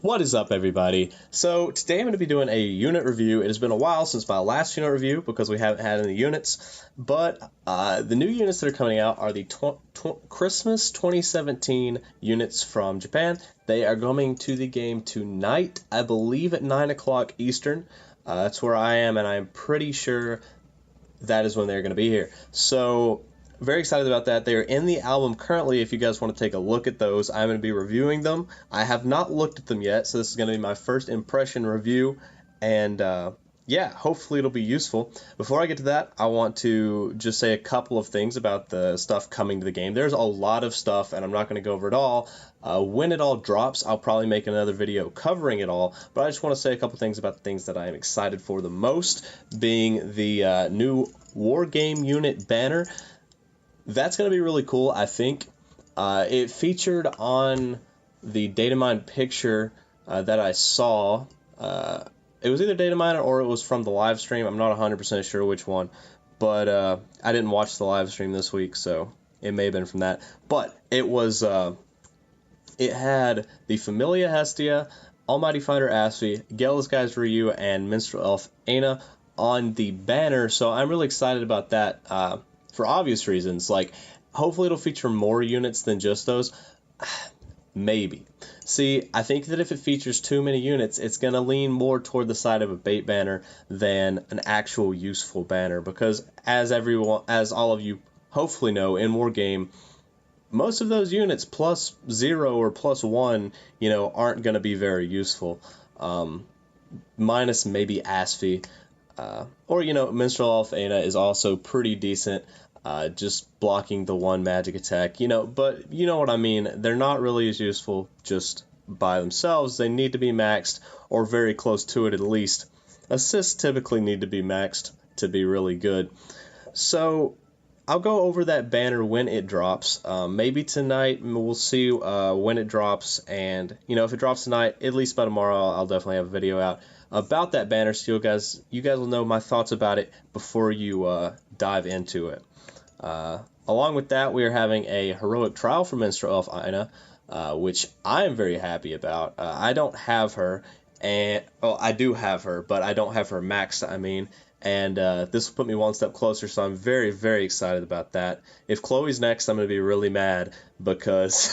What is up, everybody? So today I'm going to be doing a unit review. It has been a while since my last unit review because we haven't had any units, but the new units that are coming out are the Christmas 2017 units from Japan. They are coming to the game tonight, I believe at 9 o'clock Eastern. That's where I am, and I'm pretty sure that is when they're going to be here. So very excited about that. They are in the album currently. If you guys want to take a look at those, I'm going to be reviewing them. I have not looked at them yet, so this is going to be my first impression review, and yeah, hopefully it'll be useful. Before I get to that, I want to just say a couple of things about the stuff coming to the game. There's a lot of stuff, and I'm not going to go over it all. When it all drops, I'll probably make another video covering it all, but I just want to say a couple things about the things that I am excited for the most, being the new War Game unit banner. That's going to be really cool, I think. It featured on the Datamine picture that I saw. It was either Datamine or it was from the live stream. I'm not 100% sure which one. But I didn't watch the live stream this week, so it may have been from that. But it was, it had the Familia Hestia, Almighty Fighter Asfi, Gale's Guys Ryu, and Minstrel Elf Aina on the banner. So I'm really excited about that. For obvious reasons, like hopefully it'll feature more units than just those. Maybe. See, I think that if it features too many units, it's going to lean more toward the side of a bait banner than an actual useful banner, because as all of you hopefully know, in Wargame, most of those units plus 0 or plus 1, aren't going to be very useful. Minus maybe Asfi. Or, Minstrel Elf Aina is also pretty decent, just blocking the one magic attack, but you know what I mean. They're not really as useful just by themselves. They need to be maxed, or very close to it at least. Assists typically need to be maxed to be really good. So I'll go over that banner when it drops. Maybe tonight. We'll see when it drops, and if it drops tonight, at least by tomorrow, I'll definitely have a video out about that banner, so you guys will know my thoughts about it before you dive into it. Along with that, we are having a heroic trial for Minstrel Elf Aina, which I am very happy about. I don't have her, and I do have her, but I don't have her maxed. And this will put me one step closer, so I'm very, very excited about that. If Chloe's next, I'm going to be really mad because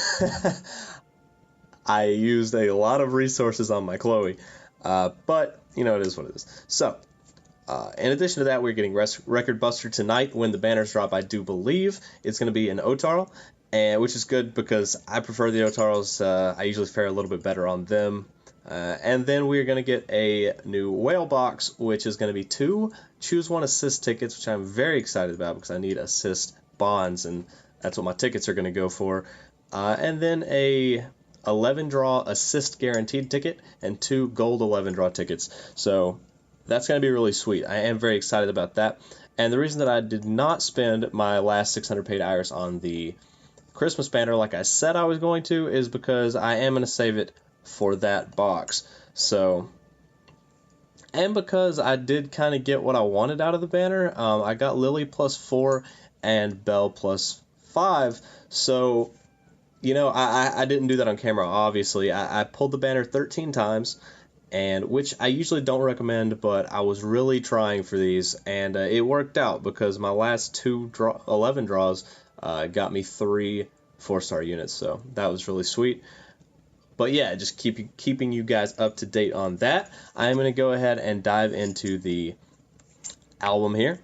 I used a lot of resources on my Chloe. But, it is what it is. So, in addition to that, we're getting Record Buster tonight when the banners drop. I do believe it's going to be an Otarl, which is good because I prefer the Otarls. I usually fare a little bit better on them. And then we're going to get a new whale box, which is going to be 2 choose 1 assist tickets, which I'm very excited about because I need assist bonds, and that's what my tickets are going to go for. And then a 11 draw assist guaranteed ticket and 2 gold 11 draw tickets. So that's going to be really sweet. I am very excited about that. And the reason that I did not spend my last 600 paid iris on the Christmas banner like I said I was going to is because I am going to save it for that box. So, and because I did kind of get what I wanted out of the banner, I got Lily +4 and Belle +5. So, I didn't do that on camera, obviously. I pulled the banner 13 times, and which I usually don't recommend, but I was really trying for these, and it worked out because my last 11 draws got me 3 4-star units, so that was really sweet. But yeah, just keeping you guys up to date on that. I'm going to go ahead and dive into the album here.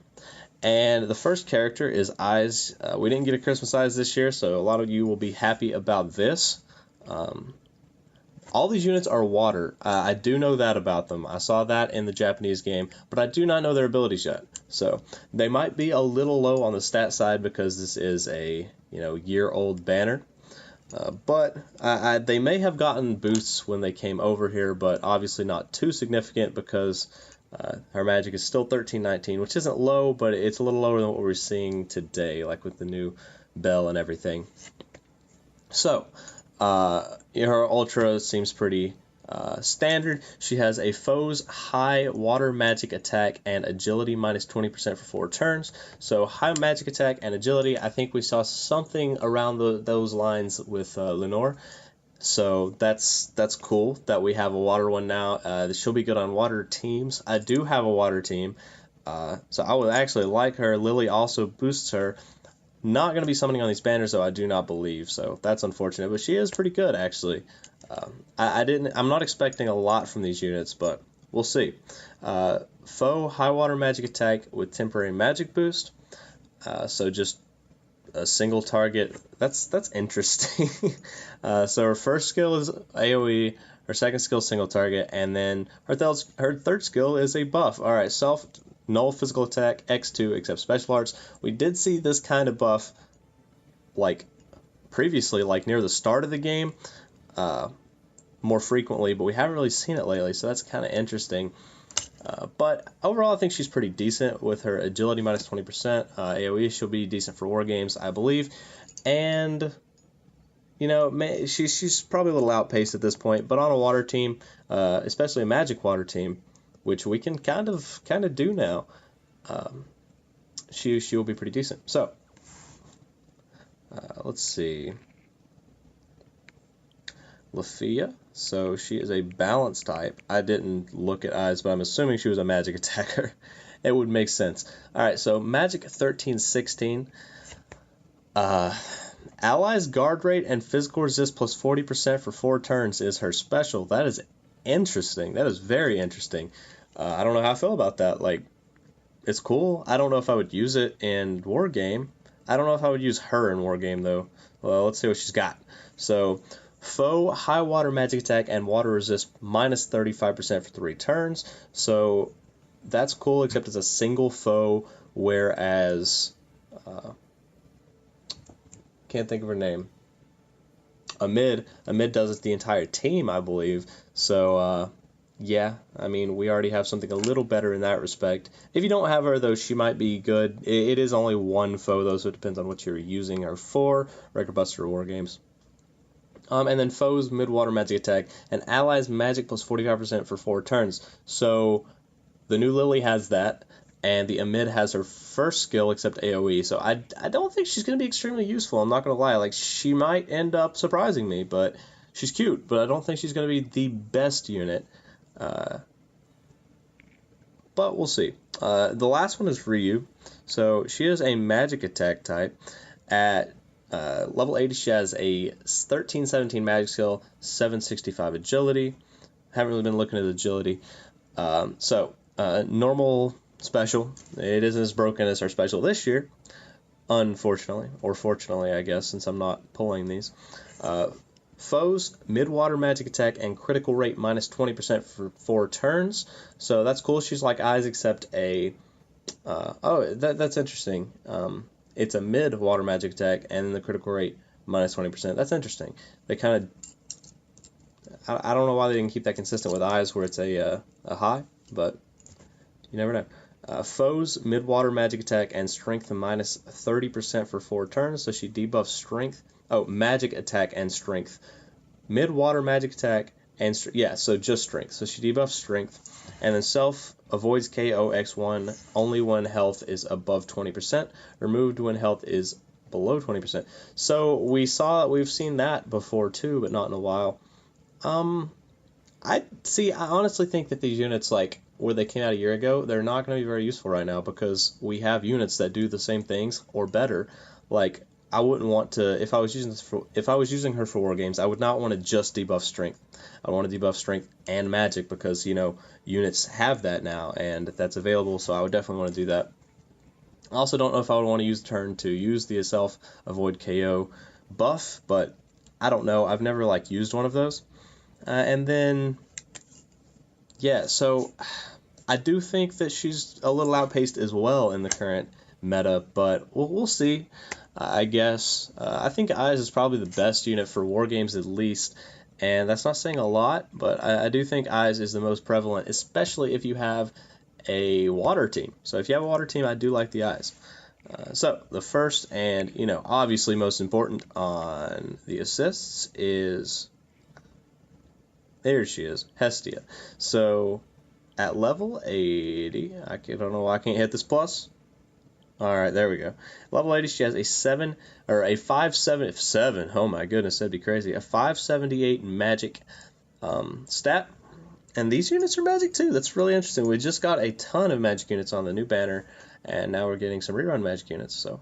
And the first character is Eyes. We didn't get a Christmas Eyes this year, so a lot of you will be happy about this. All these units are water. I do know that about them. I saw that in the Japanese game, but I do not know their abilities yet. So they might be a little low on the stat side because this is a year-old banner. But they may have gotten boosts when they came over here, but obviously not too significant because her magic is still 1319, which isn't low, but it's a little lower than what we're seeing today, like with the new Belle and everything. So, her Ultra seems pretty standard. She has a foe's high water magic attack and agility minus 20% for 4 turns. So high magic attack and agility. I think we saw something around those lines with Lenore. So that's cool that we have a water one now. She'll be good on water teams. I do have a water team, so I would actually like her. Lily also boosts her. Not going to be summoning on these banners, though, I do not believe, so that's unfortunate. But she is pretty good, actually. I'm not expecting a lot from these units, but we'll see. Foe high water magic attack with temporary magic boost. So just a single target. That's interesting. So her first skill is AoE, her second skill is single target, and then her third skill is a buff. All right, self null physical attack X2 except special arts. We did see this kind of buff like previously, like near the start of the game, more frequently, but we haven't really seen it lately, so that's kind of interesting. But overall, I think she's pretty decent with her agility minus 20%. AoE, she'll be decent for war games, I believe. And, you know, she's probably a little outpaced at this point, but on a water team, especially a magic water team, which we can kind of do now, she will be pretty decent. So, let's see. Lafia, so she is a balance type. I didn't look at eyes, but I'm assuming she was a magic attacker. It would make sense. Alright, so magic 1316. Allies guard rate and physical resist plus 40% for 4 turns is her special. That is interesting. That is very interesting. I don't know how I feel about that. Like, it's cool. I don't know if I would use it in war game. I don't know if I would use her in war game, though. Well, let's see what she's got. So, foe high water magic attack and water resist minus 35% for 3 turns. So that's cool, except it's a single foe, whereas can't think of her name. Amid does it the entire team, I believe. So yeah, I mean, we already have something a little better in that respect. If you don't have her, though, she might be good. It is only one foe, though, so it depends on what you're using her for. Record Buster or War Games. And then foes mid-water magic attack, and allies magic plus 45% for 4 turns. So the new Lily has that, and the Amid has her first skill except AoE. So I don't think she's going to be extremely useful. I'm not going to lie. Like, she might end up surprising me, but she's cute. But I don't think she's going to be the best unit. But we'll see. The last one is Ryu. So she is a magic attack type. At level 80, she has a 1317 magic skill, 765 agility. Haven't really been looking at agility. Normal special. It isn't as broken as her special this year, unfortunately. Or fortunately, I guess, since I'm not pulling these. Foes, mid-water magic attack, and critical rate minus 20% for 4 turns. So that's cool. She's like Eyes, except a... that's interesting. It's a mid-water magic attack, and then the critical rate minus 20%. That's interesting. They kind of... I don't know why they didn't keep that consistent with Eyes, where it's a high, but you never know. Foes, mid-water magic attack, and strength minus 30% for 4 turns, so she debuffs strength. Oh, magic attack and strength. Mid-water magic attack and... so just strength. So she debuffs strength, and then self... avoids KO X1 only when health is above 20%. Removed when health is below 20%. So we've seen that before too, but not in a while. I honestly think that these units, like where they came out a year ago, they're not going to be very useful right now because we have units that do the same things or better. Like, I wouldn't want to, if I was using her for war games, I would not want to just debuff strength. I want to debuff strength and magic because, you know, units have that now and that's available, so I would definitely want to do that. I also don't know if I would want to use the turn to use the self avoid KO buff, but I don't know. I've never like used one of those. And then yeah, so I do think that she's a little outpaced as well in the current meta, but we'll see. I guess. I think Eyes is probably the best unit for war games at least, and that's not saying a lot, but I do think Eyes is the most prevalent, especially if you have a water team. So if you have a water team, I do like the Eyes. So the first and, you know, obviously most important on the assists is, there she is, Hestia. So at level 80, I don't know why I can't hit this plus. All right, there we go. Level 80, she has a 7 or a 577. Oh my goodness, that'd be crazy. A 578 magic stat. And these units are magic too. That's really interesting. We just got a ton of magic units on the new banner, and now we're getting some rerun magic units. So,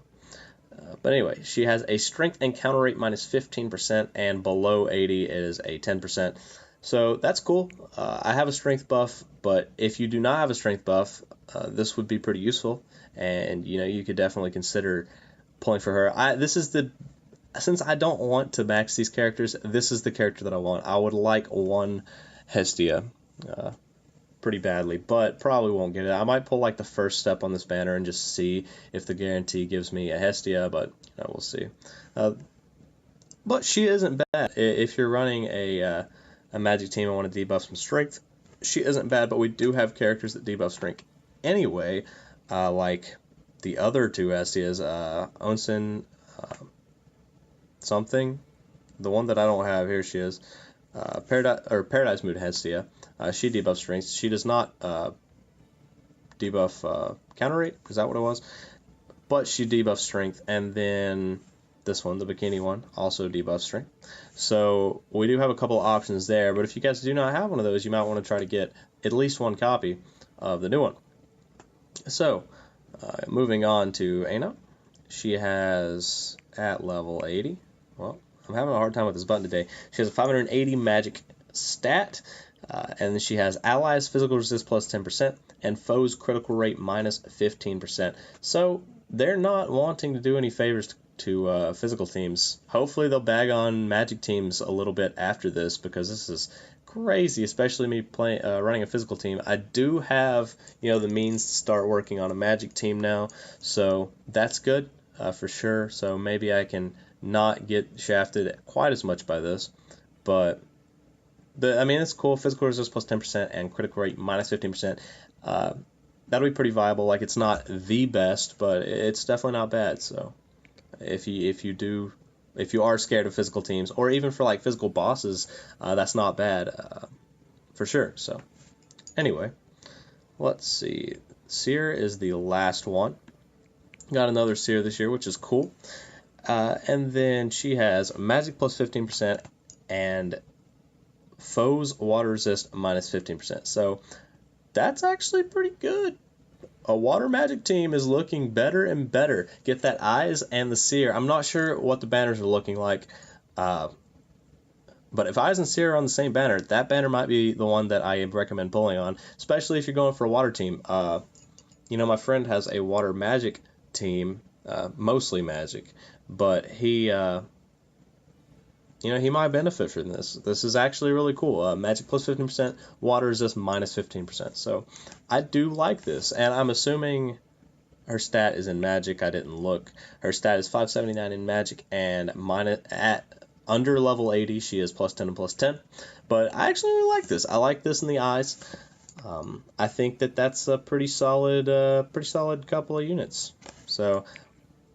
but anyway, she has a strength and counter rate minus 15%, and below 80 is a 10%. So that's cool. I have a strength buff, but if you do not have a strength buff, this would be pretty useful, and you could definitely consider pulling for her. Since I don't want to max these characters, this is the character that I want. I would like one Hestia pretty badly, but probably won't get it. I might pull like the first step on this banner and just see if the guarantee gives me a Hestia, but we'll see. But she isn't bad. If you're running a magic team and want to debuff some strength, she isn't bad, but we do have characters that debuff strength anyway, like the other two Hestias, Onsen something. The one that I don't have, here she is. Paradise Mood Hestia. She debuffs strength. She does not debuff counter rate. Is that what it was? But she debuffs strength. And then this one, the bikini one, also debuffs strength. So we do have a couple of options there. But if you guys do not have one of those, you might want to try to get at least one copy of the new one. So moving on to Aina. She has at level 80. Well, I'm having a hard time with this button today. She has a 580 magic stat, and she has allies physical resist plus 10%, and foes critical rate minus 15%. So they're not wanting to do any favors to physical teams. Hopefully they'll bag on magic teams a little bit after this, because this is crazy, especially me running a physical team. I do have the means to start working on a magic team now, so that's good for sure. So maybe I can not get shafted quite as much by this, but I mean, it's cool. Physical resist plus 10% and critical rate minus 15%. That'll be pretty viable. Like, it's not the best, but it's definitely not bad. So if you are scared of physical teams, or even for like physical bosses, that's not bad for sure. So anyway, let's see. Seer is the last one. Got another Seer this year, which is cool. And then she has magic plus 15% and foes water resist minus 15%. So that's actually pretty good. A water magic team is looking better and better. Get that Eyes and the Seer. I'm not sure what the banners are looking like, but if Eyes and Seer are on the same banner, that banner might be the one that I recommend pulling on, especially if you're going for a water team. My friend has a water magic team, mostly magic, but he might benefit from this. This is actually really cool. Magic plus 15%, water resist minus 15%. So I do like this, and I'm assuming her stat is in magic. I didn't look. Her stat is 579 in magic, and under level 80, she is plus 10 and plus 10. But I actually really like this. I like this in the Eyes. I think that's a pretty solid couple of units. So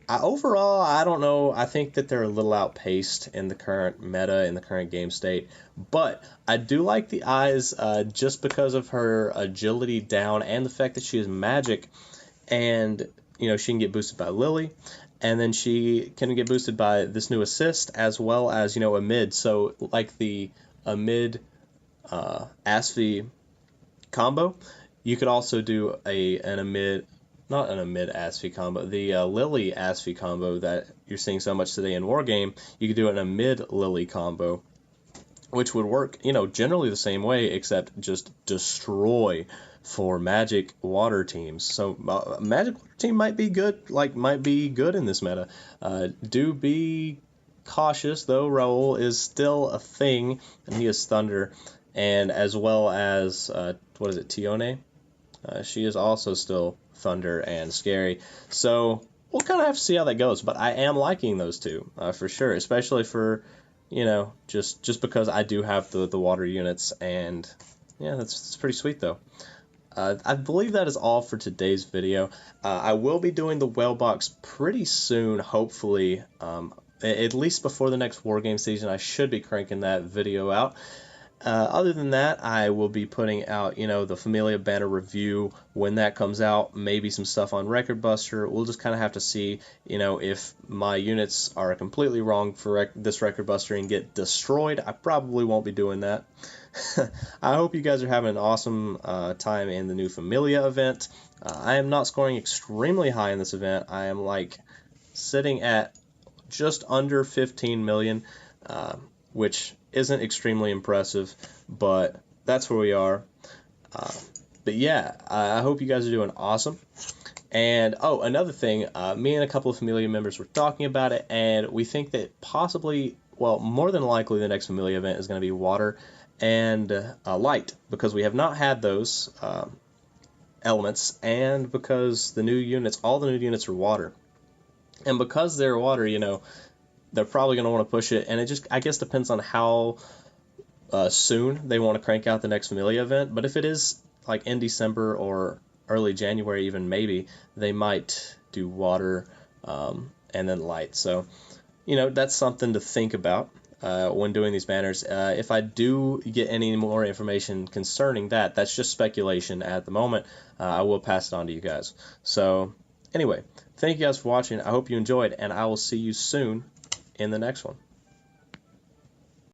overall, I don't know. I think that they're a little outpaced in the current meta, in the current game state. But I do like the Eyes just because of her agility down and the fact that she is magic. And, she can get boosted by Lily. And then she can get boosted by this new assist, as well as, a mid. So, like the mid Asfi combo, you could also do a mid... Not an Amid Asfi combo, the Lily Asfi combo that you're seeing so much today in Wargame. You could do an Amid Lily combo, which would work, generally the same way, except just destroy for Magic water teams. So Magic water team might be good in this meta. Do be cautious though. Raoul is still a thing, and he is Thunder, and as well as Tione? She is also still Thunder and Scary. So we'll kind of have to see how that goes. But I am liking those two for sure, especially for just because I do have the water units, and yeah, that's pretty sweet though. I believe that is all for today's video. I will be doing the whale box pretty soon, hopefully. At least before the next Wargame season, I should be cranking that video out. Other than that, I will be putting out, the Familia banner review when that comes out. Maybe some stuff on Record Buster. We'll just kind of have to see, if my units are completely wrong for this Record Buster and get destroyed. I probably won't be doing that. I hope you guys are having an awesome time in the new Familia event. I am not scoring extremely high in this event. I am sitting at just under 15 million, which isn't extremely impressive, but that's where we are. But yeah, I hope you guys are doing awesome. And another thing, me and a couple of Familia members were talking about it, and we think that possibly, well, more than likely, the next Familia event is going to be water and light, because we have not had those elements, and because all the new units are water. And because they're water, they're probably going to want to push it, and it just, I guess, depends on how soon they want to crank out the next Familia event. But if it is in December or early January, even maybe, they might do water and then light. So, that's something to think about when doing these banners. If I do get any more information concerning that, that's just speculation at the moment. I will pass it on to you guys. So, anyway, thank you guys for watching. I hope you enjoyed, and I will see you soon in the next one.